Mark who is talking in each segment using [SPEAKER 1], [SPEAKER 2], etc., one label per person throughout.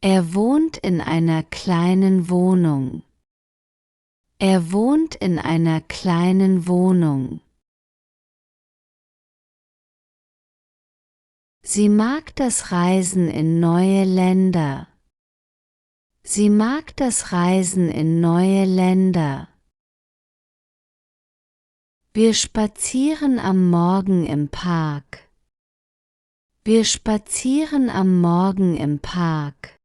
[SPEAKER 1] Er wohnt in einer kleinen Wohnung. Er wohnt in einer kleinen Wohnung. Sie mag das Reisen in neue Länder. Sie mag das Reisen in neue Länder. Wir spazieren am Morgen im Park. Wir spazieren am Morgen im Park.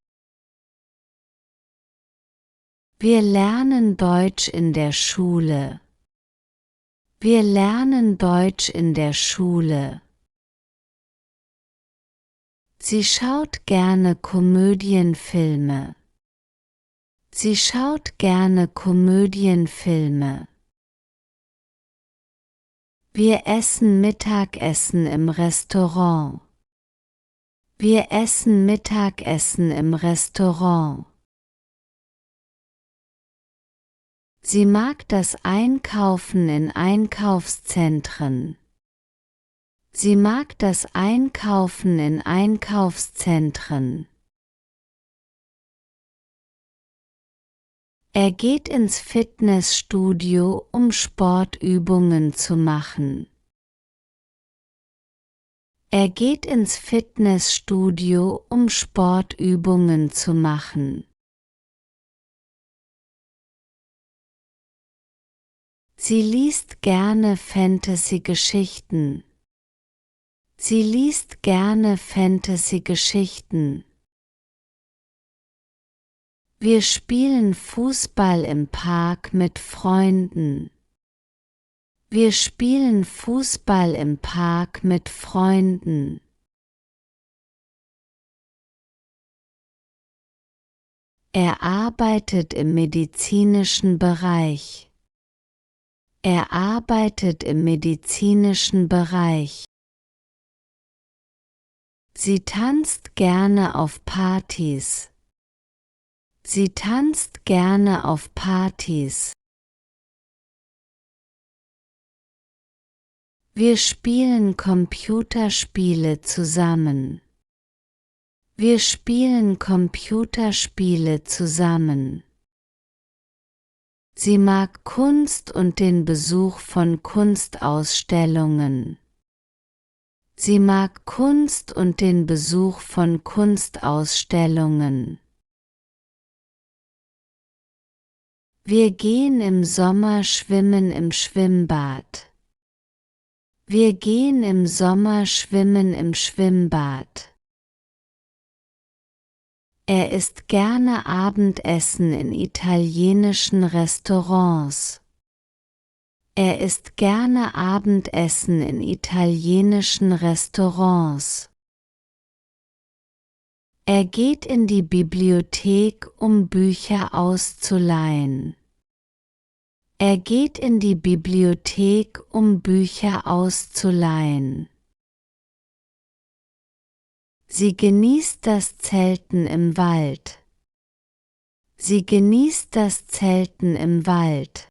[SPEAKER 1] Wir lernen Deutsch in der Schule. Wir lernen Deutsch in der Schule. Sie schaut gerne Komödienfilme. Sie schaut gerne Komödienfilme. Wir essen Mittagessen im Restaurant. Wir essen Mittagessen im Restaurant. Sie mag das Einkaufen in Einkaufszentren. Sie mag das Einkaufen in Einkaufszentren. Er geht ins Fitnessstudio, um Sportübungen zu machen. Er geht ins Fitnessstudio, um Sportübungen zu machen. Sie liest gerne Fantasy-Geschichten. Sie liest gerne Fantasy-Geschichten. Wir spielen Fußball im Park mit Freunden. Wir spielen Fußball im Park mit Freunden. Er arbeitet im medizinischen Bereich. Er arbeitet im medizinischen Bereich. Sie tanzt gerne auf Partys. Sie tanzt gerne auf Partys. Wir spielen Computerspiele zusammen. Wir spielen Computerspiele zusammen. Sie mag Kunst und den Besuch von Kunstausstellungen. Sie mag Kunst und den Besuch von Kunstausstellungen. Wir gehen im Sommer schwimmen im Schwimmbad. Wir gehen im Sommer schwimmen im Schwimmbad. Er isst gerne Abendessen in italienischen Restaurants. Er isst gerne Abendessen in italienischen Restaurants. Er geht in die Bibliothek, um Bücher auszuleihen. Er geht in die Bibliothek, um Bücher auszuleihen. Sie genießt das Zelten im Wald. Sie genießt das Zelten im Wald.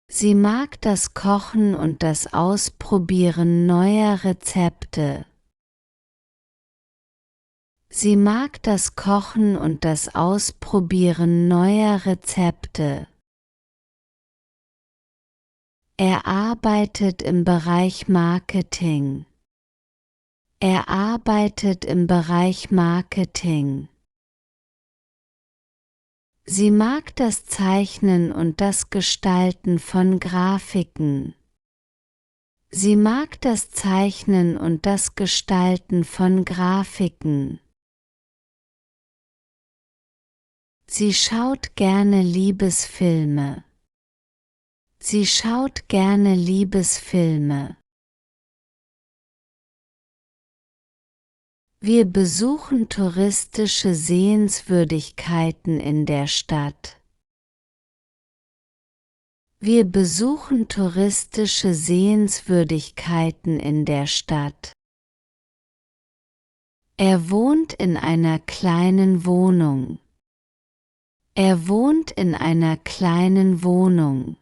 [SPEAKER 1] Sie mag das Kochen und das Ausprobieren neuer Rezepte. Sie mag das Kochen und das Ausprobieren neuer Rezepte. Er arbeitet im Bereich Marketing. Er arbeitet im Bereich Marketing. Sie mag das Zeichnen und das Gestalten von Grafiken. Sie mag das Zeichnen und das Gestalten von Grafiken. Sie schaut gerne Liebesfilme. Sie schaut gerne Liebesfilme. Wir besuchen touristische Sehenswürdigkeiten in der Stadt. Wir besuchen touristische Sehenswürdigkeiten in der Stadt. Er wohnt in einer kleinen Wohnung. Er wohnt in einer kleinen Wohnung.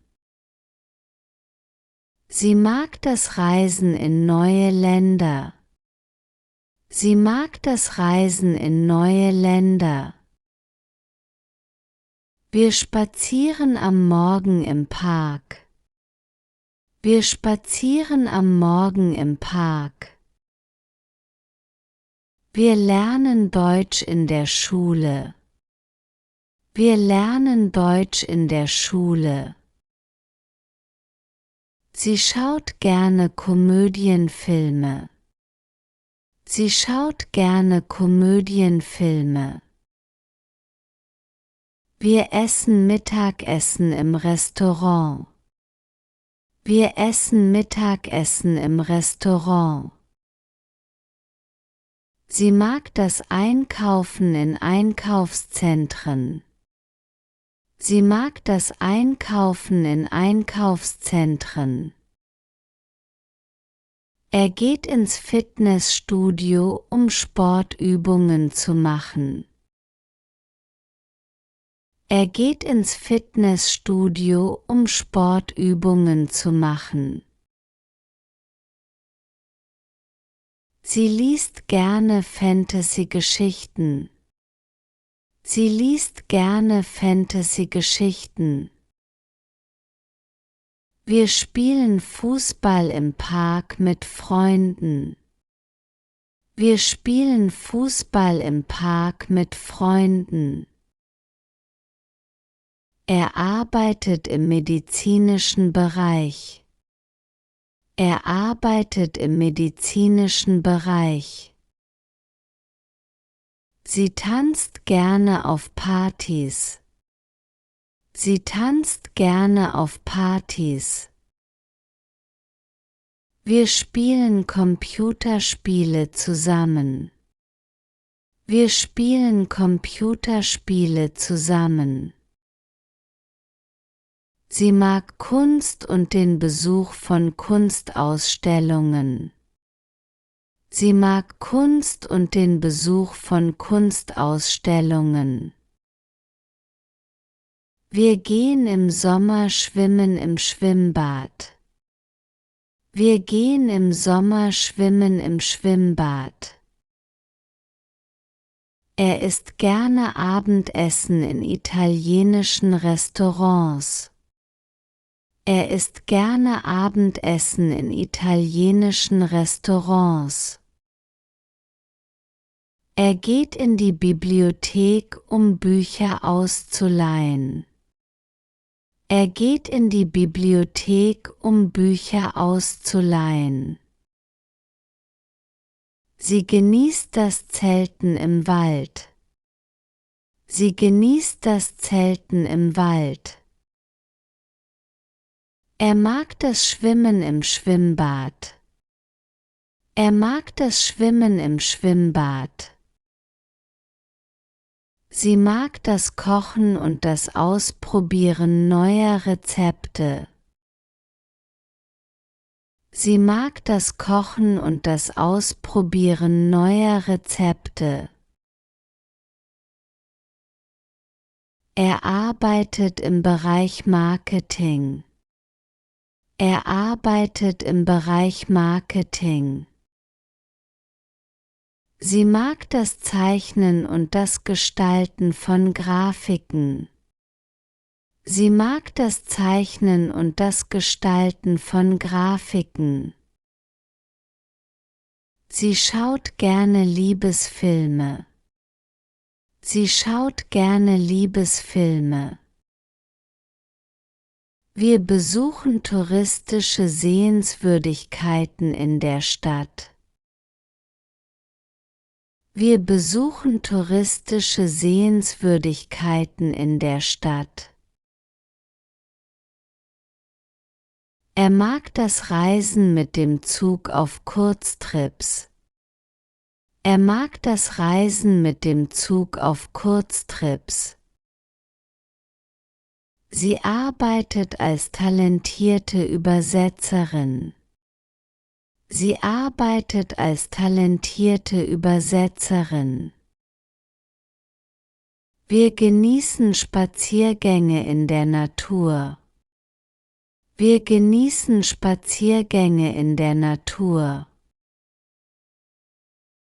[SPEAKER 1] Sie mag das Reisen in neue Länder. Sie mag das Reisen in neue Länder. Wir spazieren am Morgen im Park. Wir spazieren am Morgen im Park. Wir lernen Deutsch in der Schule. Wir lernen Deutsch in der Schule. Sie schaut gerne Komödienfilme. Sie schaut gerne Komödienfilme. Wir essen Mittagessen im Restaurant. Wir essen Mittagessen im Restaurant. Sie mag das Einkaufen in Einkaufszentren. Sie mag das Einkaufen in Einkaufszentren. Er geht ins Fitnessstudio, um Sportübungen zu machen. Er geht ins Fitnessstudio, um Sportübungen zu machen. Sie liest gerne Fantasy-Geschichten. Sie liest gerne Fantasy-Geschichten. Wir spielen Fußball im Park mit Freunden. Wir spielen Fußball im Park mit Freunden. Er arbeitet im medizinischen Bereich. Er arbeitet im medizinischen Bereich. Sie tanzt gerne auf Partys. Sie tanzt gerne auf Partys. Wir spielen Computerspiele zusammen. Wir spielen Computerspiele zusammen. Sie mag Kunst und den Besuch von Kunstausstellungen. Sie mag Kunst und den Besuch von Kunstausstellungen. Wir gehen im Sommer schwimmen im Schwimmbad. Wir gehen im Sommer schwimmen im Schwimmbad. Er isst gerne Abendessen in italienischen Restaurants. Er isst gerne Abendessen in italienischen Restaurants. Er geht in die Bibliothek, um Bücher auszuleihen. Er geht in die Bibliothek, um Bücher auszuleihen. Sie genießt das Zelten im Wald. Sie genießt das Zelten im Wald. Er mag das Schwimmen im Schwimmbad. Er mag das Schwimmen im Schwimmbad. Sie mag das Kochen und das Ausprobieren neuer Rezepte. Sie mag das Kochen und das Ausprobieren neuer Rezepte. Er arbeitet im Bereich Marketing. Er arbeitet im Bereich Marketing. Sie mag das Zeichnen und das Gestalten von Grafiken. Sie mag das Zeichnen und das Gestalten von Grafiken. Sie schaut gerne Liebesfilme. Sie schaut gerne Liebesfilme. Wir besuchen touristische Sehenswürdigkeiten in der Stadt. Wir besuchen touristische Sehenswürdigkeiten in der Stadt. Er mag das Reisen mit dem Zug auf Kurztrips. Er mag das Reisen mit dem Zug auf Kurztrips. Sie arbeitet als talentierte Übersetzerin. Sie arbeitet als talentierte Übersetzerin. Wir genießen Spaziergänge in der Natur. Wir genießen Spaziergänge in der Natur.